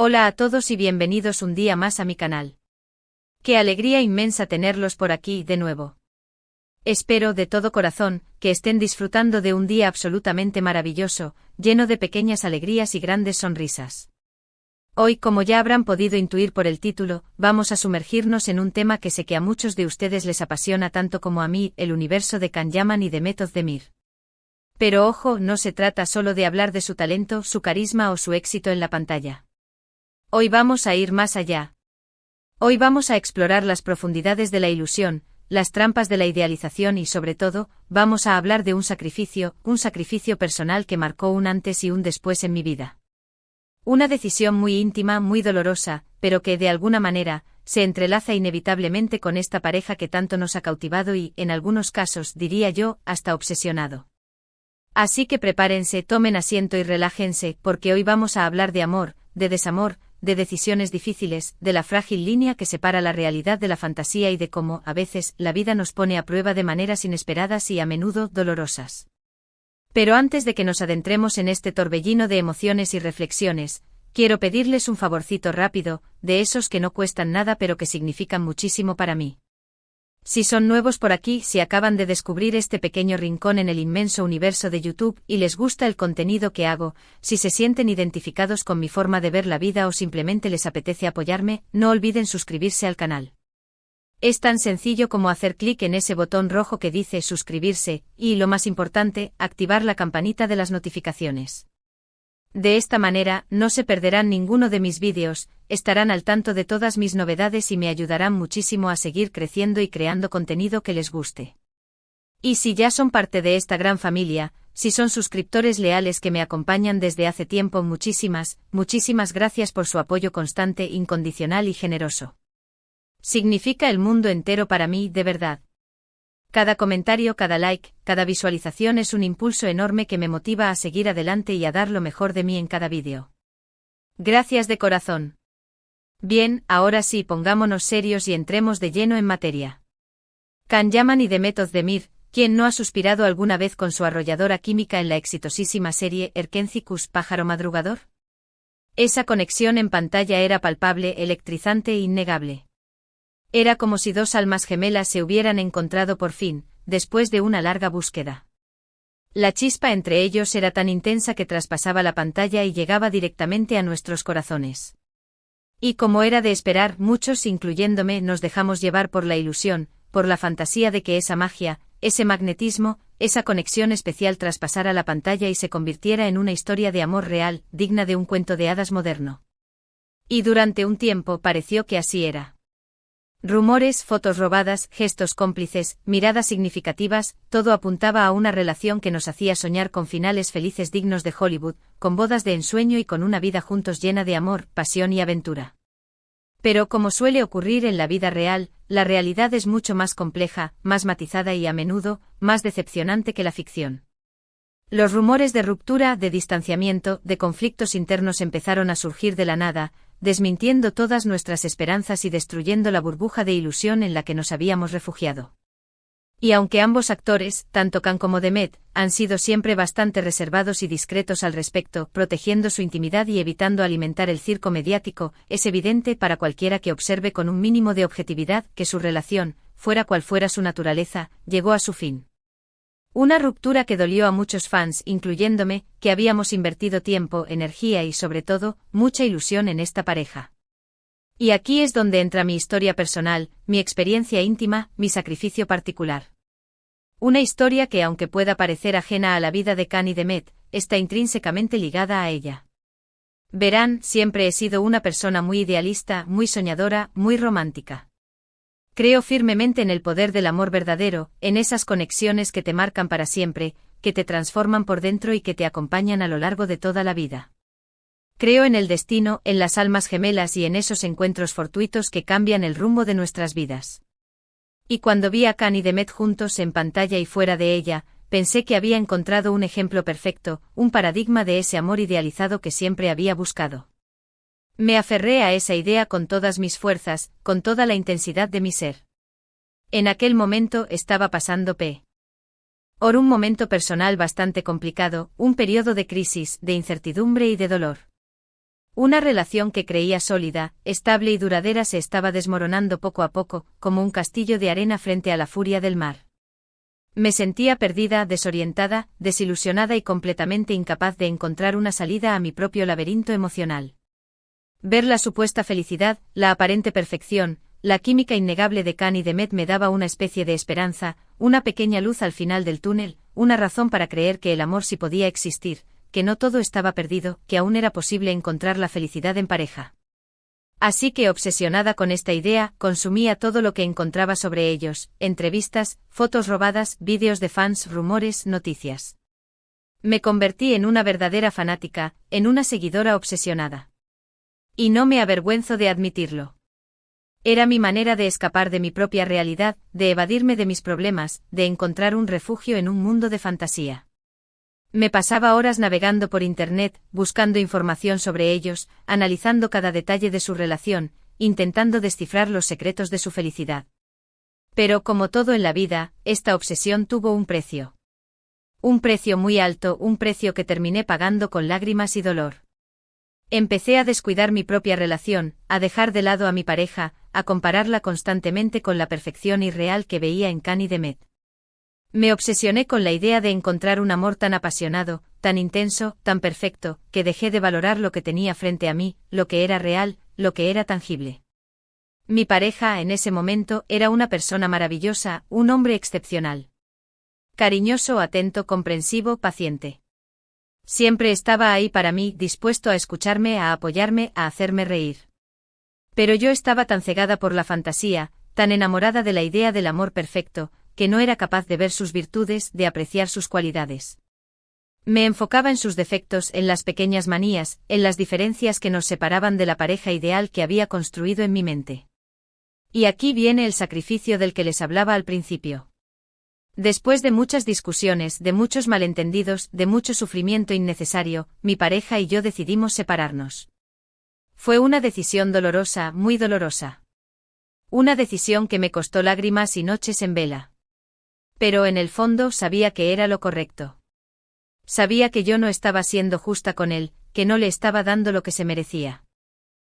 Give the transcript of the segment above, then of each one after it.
Hola a todos y bienvenidos un día más a mi canal. Qué alegría inmensa tenerlos por aquí de nuevo. Espero de todo corazón que estén disfrutando de un día absolutamente maravilloso, lleno de pequeñas alegrías y grandes sonrisas. Hoy, como ya habrán podido intuir por el título, vamos a sumergirnos en un tema que sé que a muchos de ustedes les apasiona tanto como a mí, el universo de Can Yaman y de Method Demir. Pero ojo, no se trata solo de hablar de su talento, su carisma o su éxito en la pantalla. Hoy vamos a ir más allá. Hoy vamos a explorar las profundidades de la ilusión, las trampas de la idealización y sobre todo, vamos a hablar de un sacrificio personal que marcó un antes y un después en mi vida. Una decisión muy íntima, muy dolorosa, pero que de alguna manera, se entrelaza inevitablemente con esta pareja que tanto nos ha cautivado y, en algunos casos, diría yo, hasta obsesionado. Así que prepárense, tomen asiento y relájense, porque hoy vamos a hablar de amor, de desamor, de decisiones difíciles, de la frágil línea que separa la realidad de la fantasía y de cómo, a veces, la vida nos pone a prueba de maneras inesperadas y a menudo dolorosas. Pero antes de que nos adentremos en este torbellino de emociones y reflexiones, quiero pedirles un favorcito rápido, de esos que no cuestan nada pero que significan muchísimo para mí. Si son nuevos por aquí, si acaban de descubrir este pequeño rincón en el inmenso universo de YouTube y les gusta el contenido que hago, si se sienten identificados con mi forma de ver la vida o simplemente les apetece apoyarme, no olviden suscribirse al canal. Es tan sencillo como hacer clic en ese botón rojo que dice suscribirse, y, lo más importante, activar la campanita de las notificaciones. De esta manera, no se perderán ninguno de mis vídeos, estarán al tanto de todas mis novedades y me ayudarán muchísimo a seguir creciendo y creando contenido que les guste. Y si ya son parte de esta gran familia, si son suscriptores leales que me acompañan desde hace tiempo, muchísimas gracias por su apoyo constante, incondicional y generoso. Significa el mundo entero para mí, de verdad. Cada comentario, cada like, cada visualización es un impulso enorme que me motiva a seguir adelante y a dar lo mejor de mí en cada vídeo. Gracias de corazón. Bien, ahora sí, pongámonos serios y entremos de lleno en materia. Can Yaman y The Method Demir, ¿quién no ha suspirado alguna vez con su arrolladora química en la exitosísima serie Erkencikus, pájaro madrugador? Esa conexión en pantalla era palpable, electrizante e innegable. Era como si dos almas gemelas se hubieran encontrado por fin, después de una larga búsqueda. La chispa entre ellos era tan intensa que traspasaba la pantalla y llegaba directamente a nuestros corazones. Y como era de esperar, muchos, incluyéndome, nos dejamos llevar por la ilusión, por la fantasía de que esa magia, ese magnetismo, esa conexión especial traspasara la pantalla y se convirtiera en una historia de amor real, digna de un cuento de hadas moderno. Y durante un tiempo pareció que así era. Rumores, fotos robadas, gestos cómplices, miradas significativas, todo apuntaba a una relación que nos hacía soñar con finales felices dignos de Hollywood, con bodas de ensueño y con una vida juntos llena de amor, pasión y aventura. Pero como suele ocurrir en la vida real, la realidad es mucho más compleja, más matizada y a menudo, más decepcionante que la ficción. Los rumores de ruptura, de distanciamiento, de conflictos internos empezaron a surgir de la nada, desmintiendo todas nuestras esperanzas y destruyendo la burbuja de ilusión en la que nos habíamos refugiado. Y aunque ambos actores, tanto Can como Demet, han sido siempre bastante reservados y discretos al respecto, protegiendo su intimidad y evitando alimentar el circo mediático, es evidente para cualquiera que observe con un mínimo de objetividad que su relación, fuera cual fuera su naturaleza, llegó a su fin. Una ruptura que dolió a muchos fans, incluyéndome, que habíamos invertido tiempo, energía y sobre todo, mucha ilusión en esta pareja. Y aquí es donde entra mi historia personal, mi experiencia íntima, mi sacrificio particular. Una historia que, aunque pueda parecer ajena a la vida de Can y Demet, está intrínsecamente ligada a ella. Verán, siempre he sido una persona muy idealista, muy soñadora, muy romántica. Creo firmemente en el poder del amor verdadero, en esas conexiones que te marcan para siempre, que te transforman por dentro y que te acompañan a lo largo de toda la vida. Creo en el destino, en las almas gemelas y en esos encuentros fortuitos que cambian el rumbo de nuestras vidas. Y cuando vi a Can y Demet juntos en pantalla y fuera de ella, pensé que había encontrado un ejemplo perfecto, un paradigma de ese amor idealizado que siempre había buscado. Me aferré a esa idea con todas mis fuerzas, con toda la intensidad de mi ser. En aquel momento estaba pasando por un momento personal bastante complicado, un periodo de crisis, de incertidumbre y de dolor. Una relación que creía sólida, estable y duradera se estaba desmoronando poco a poco, como un castillo de arena frente a la furia del mar. Me sentía perdida, desorientada, desilusionada y completamente incapaz de encontrar una salida a mi propio laberinto emocional. Ver la supuesta felicidad, la aparente perfección, la química innegable de Khan y Demet me daba una especie de esperanza, una pequeña luz al final del túnel, una razón para creer que el amor sí podía existir, que no todo estaba perdido, que aún era posible encontrar la felicidad en pareja. Así que, obsesionada con esta idea, consumía todo lo que encontraba sobre ellos: entrevistas, fotos robadas, vídeos de fans, rumores, noticias. Me convertí en una verdadera fanática, en una seguidora obsesionada. Y no me avergüenzo de admitirlo. Era mi manera de escapar de mi propia realidad, de evadirme de mis problemas, de encontrar un refugio en un mundo de fantasía. Me pasaba horas navegando por Internet, buscando información sobre ellos, analizando cada detalle de su relación, intentando descifrar los secretos de su felicidad. Pero como todo en la vida, esta obsesión tuvo un precio. Un precio muy alto, un precio que terminé pagando con lágrimas y dolor. Empecé a descuidar mi propia relación, a dejar de lado a mi pareja, a compararla constantemente con la perfección irreal que veía en Khan y Demet. Me obsesioné con la idea de encontrar un amor tan apasionado, tan intenso, tan perfecto, que dejé de valorar lo que tenía frente a mí, lo que era real, lo que era tangible. Mi pareja en ese momento era una persona maravillosa, un hombre excepcional. Cariñoso, atento, comprensivo, paciente. Siempre estaba ahí para mí, dispuesto a escucharme, a apoyarme, a hacerme reír. Pero yo estaba tan cegada por la fantasía, tan enamorada de la idea del amor perfecto, que no era capaz de ver sus virtudes, de apreciar sus cualidades. Me enfocaba en sus defectos, en las pequeñas manías, en las diferencias que nos separaban de la pareja ideal que había construido en mi mente. Y aquí viene el sacrificio del que les hablaba al principio. Después de muchas discusiones, de muchos malentendidos, de mucho sufrimiento innecesario, mi pareja y yo decidimos separarnos. Fue una decisión dolorosa, muy dolorosa. Una decisión que me costó lágrimas y noches en vela. Pero en el fondo sabía que era lo correcto. Sabía que yo no estaba siendo justa con él, que no le estaba dando lo que se merecía.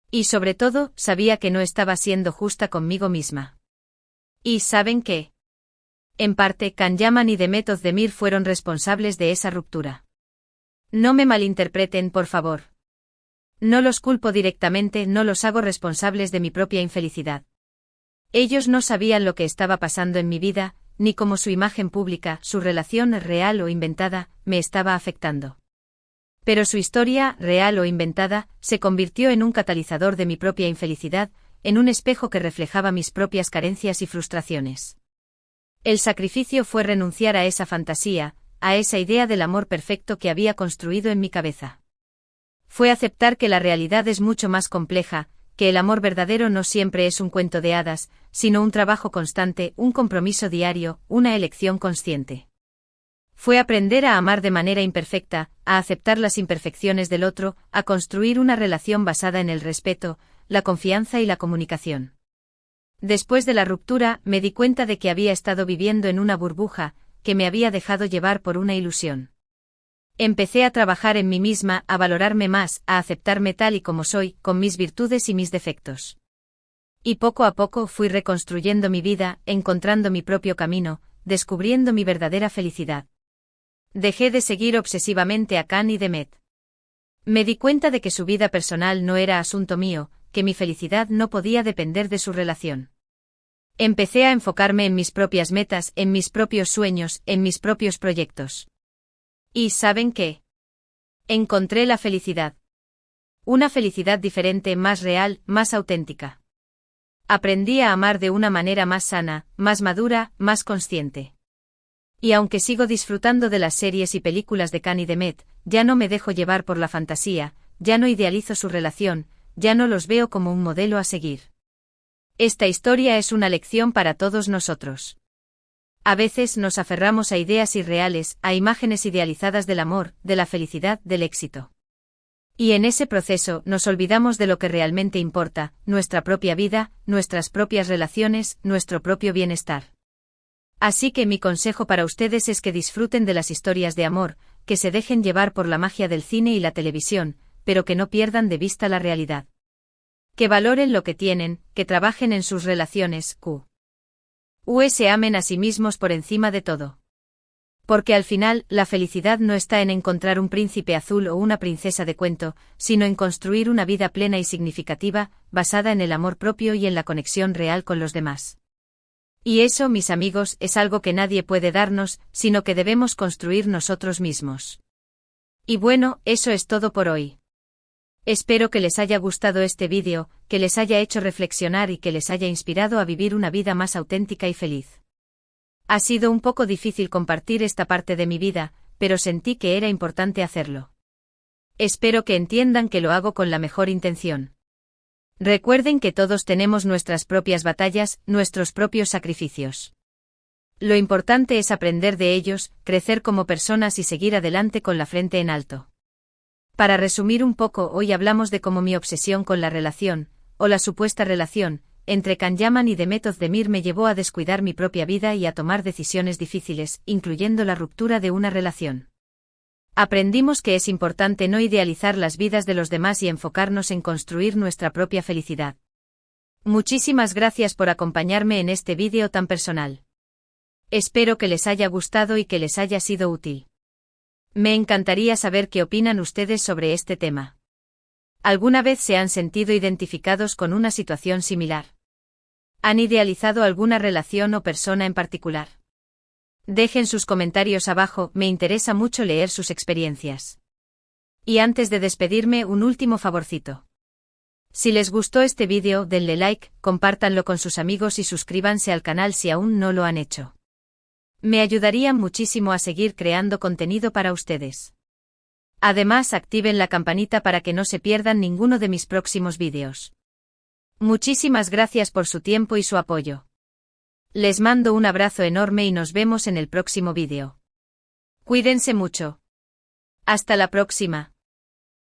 Y sobre todo, sabía que no estaba siendo justa conmigo misma. ¿Y saben qué? En parte, Khan Yaman y Demet Özdemir fueron responsables de esa ruptura. No me malinterpreten, por favor. No los culpo directamente, no los hago responsables de mi propia infelicidad. Ellos no sabían lo que estaba pasando en mi vida, ni cómo su imagen pública, su relación real o inventada, me estaba afectando. Pero su historia, real o inventada, se convirtió en un catalizador de mi propia infelicidad, en un espejo que reflejaba mis propias carencias y frustraciones. El sacrificio fue renunciar a esa fantasía, a esa idea del amor perfecto que había construido en mi cabeza. Fue aceptar que la realidad es mucho más compleja, que el amor verdadero no siempre es un cuento de hadas, sino un trabajo constante, un compromiso diario, una elección consciente. Fue aprender a amar de manera imperfecta, a aceptar las imperfecciones del otro, a construir una relación basada en el respeto, la confianza y la comunicación. Después de la ruptura, me di cuenta de que había estado viviendo en una burbuja, que me había dejado llevar por una ilusión. Empecé a trabajar en mí misma, a valorarme más, a aceptarme tal y como soy, con mis virtudes y mis defectos. Y poco a poco fui reconstruyendo mi vida, encontrando mi propio camino, descubriendo mi verdadera felicidad. Dejé de seguir obsesivamente a Khan y Demet. Me di cuenta de que su vida personal no era asunto mío, que mi felicidad no podía depender de su relación. Empecé a enfocarme en mis propias metas, en mis propios sueños, en mis propios proyectos. ¿Y saben qué? Encontré la felicidad. Una felicidad diferente, más real, más auténtica. Aprendí a amar de una manera más sana, más madura, más consciente. Y aunque sigo disfrutando de las series y películas de Khan y Demet, ya no me dejo llevar por la fantasía, ya no idealizo su relación, ya no los veo como un modelo a seguir. Esta historia es una lección para todos nosotros. A veces nos aferramos a ideas irreales, a imágenes idealizadas del amor, de la felicidad, del éxito. Y en ese proceso nos olvidamos de lo que realmente importa, nuestra propia vida, nuestras propias relaciones, nuestro propio bienestar. Así que mi consejo para ustedes es que disfruten de las historias de amor, que se dejen llevar por la magia del cine y la televisión, pero que no pierdan de vista la realidad. Que valoren lo que tienen, que trabajen en sus relaciones, se amen a sí mismos por encima de todo. Porque al final, la felicidad no está en encontrar un príncipe azul o una princesa de cuento, sino en construir una vida plena y significativa, basada en el amor propio y en la conexión real con los demás. Y eso, mis amigos, es algo que nadie puede darnos, sino que debemos construir nosotros mismos. Y bueno, eso es todo por hoy. Espero que les haya gustado este vídeo, que les haya hecho reflexionar y que les haya inspirado a vivir una vida más auténtica y feliz. Ha sido un poco difícil compartir esta parte de mi vida, pero sentí que era importante hacerlo. Espero que entiendan que lo hago con la mejor intención. Recuerden que todos tenemos nuestras propias batallas, nuestros propios sacrificios. Lo importante es aprender de ellos, crecer como personas y seguir adelante con la frente en alto. Para resumir un poco, hoy hablamos de cómo mi obsesión con la relación, o la supuesta relación, entre Can Yaman y Demet Özdemir me llevó a descuidar mi propia vida y a tomar decisiones difíciles, incluyendo la ruptura de una relación. Aprendimos que es importante no idealizar las vidas de los demás y enfocarnos en construir nuestra propia felicidad. Muchísimas gracias por acompañarme en este vídeo tan personal. Espero que les haya gustado y que les haya sido útil. Me encantaría saber qué opinan ustedes sobre este tema. ¿Alguna vez se han sentido identificados con una situación similar? ¿Han idealizado alguna relación o persona en particular? Dejen sus comentarios abajo, me interesa mucho leer sus experiencias. Y antes de despedirme, un último favorcito. Si les gustó este vídeo, denle like, compártanlo con sus amigos y suscríbanse al canal si aún no lo han hecho. Me ayudarían muchísimo a seguir creando contenido para ustedes. Además, activen la campanita para que no se pierdan ninguno de mis próximos vídeos. Muchísimas gracias por su tiempo y su apoyo. Les mando un abrazo enorme y nos vemos en el próximo vídeo. Cuídense mucho. Hasta la próxima.